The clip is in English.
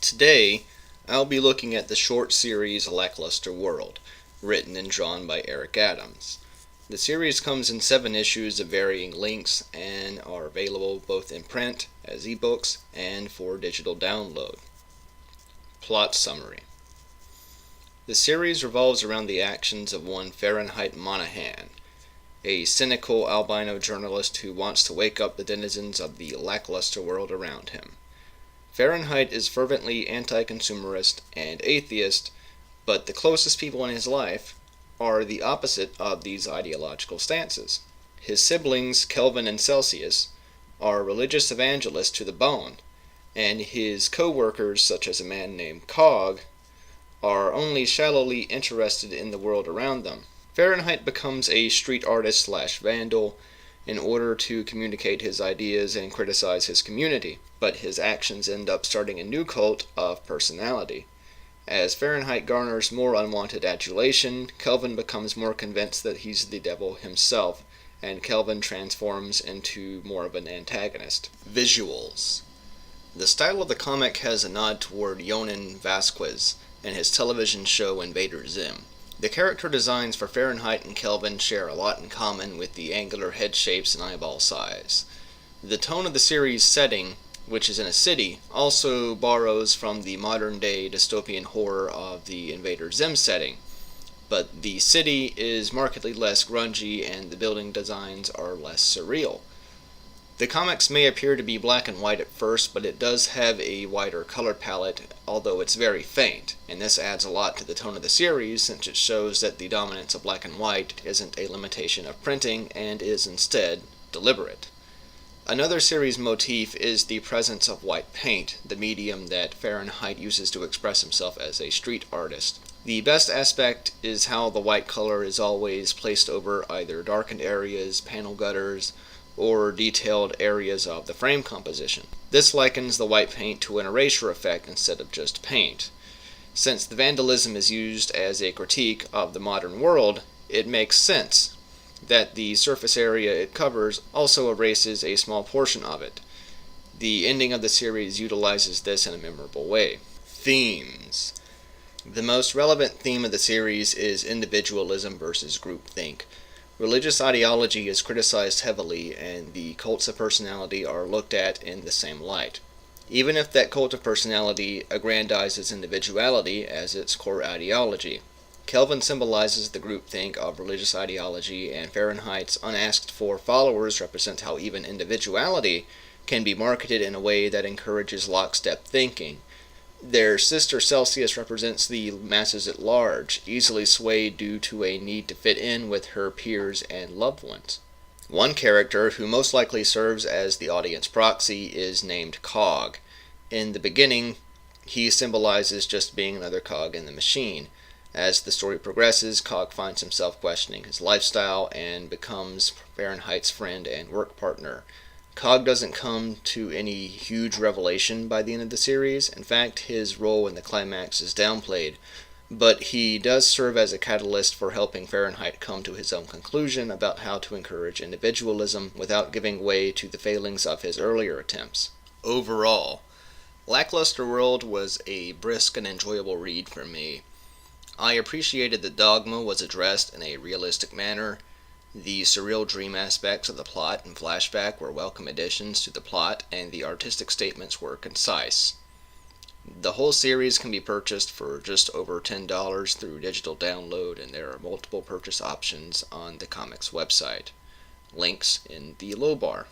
Today, I'll be looking at the short series Lackluster World, written and drawn by Eric Adams. The series comes in 7 issues of varying lengths and are available both in print, as ebooks, and for digital download. Plot Summary. The series revolves around the actions of one Fahrenheit Monahan, a cynical albino journalist who wants to wake up the denizens of the lackluster world around him. Fahrenheit is fervently anti-consumerist and atheist, but the closest people in his life are the opposite of these ideological stances. His siblings, Kelvin and Celsius, are religious evangelists to the bone, and his co-workers, such as a man named Cog, are only shallowly interested in the world around them. Fahrenheit becomes a street artist / vandal in order to communicate his ideas and criticize his community, but his actions end up starting a new cult of personality. As Fahrenheit garners more unwanted adulation, Kelvin becomes more convinced that he's the devil himself, and Kelvin transforms into more of an antagonist. Visuals. The style of the comic has a nod toward Yonan Vasquez and his television show Invader Zim. The character designs for Fahrenheit and Kelvin share a lot in common with the angular head shapes and eyeball size. The tone of the series' setting, which is in a city, also borrows from the modern-day dystopian horror of the Invader Zim setting, but the city is markedly less grungy and the building designs are less surreal. The comics may appear to be black and white at first, but it does have a wider color palette, although it's very faint, and this adds a lot to the tone of the series since it shows that the dominance of black and white isn't a limitation of printing and is instead deliberate. Another series motif is the presence of white paint, the medium that Fahrenheit uses to express himself as a street artist. The best aspect is how the white color is always placed over either darkened areas, panel gutters, or detailed areas of the frame composition. This likens the white paint to an erasure effect instead of just paint. Since the vandalism is used as a critique of the modern world, it makes sense that the surface area it covers also erases a small portion of it. The ending of the series utilizes this in a memorable way. Themes. The most relevant theme of the series is individualism versus groupthink. Religious ideology is criticized heavily, and the cults of personality are looked at in the same light. Even if that cult of personality aggrandizes individuality as its core ideology. Kelvin symbolizes the groupthink of religious ideology, and Fahrenheit's unasked-for followers represent how even individuality can be marketed in a way that encourages lockstep thinking. Their sister Celsius represents the masses at large, easily swayed due to a need to fit in with her peers and loved ones. One character, who most likely serves as the audience proxy, is named Cog. In the beginning, he symbolizes just being another cog in the machine. As the story progresses, Cog finds himself questioning his lifestyle and becomes Fahrenheit's friend and work partner. Cog doesn't come to any huge revelation by the end of the series. In fact, his role in the climax is downplayed, but he does serve as a catalyst for helping Fahrenheit come to his own conclusion about how to encourage individualism without giving way to the failings of his earlier attempts. Overall, Lackluster World was a brisk and enjoyable read for me. I appreciated that dogma was addressed in a realistic manner. The surreal dream aspects of the plot and flashback were welcome additions to the plot, and the artistic statements were concise. The whole series can be purchased for just over $10 through digital download, and there are multiple purchase options on the comics website. Links in the low bar.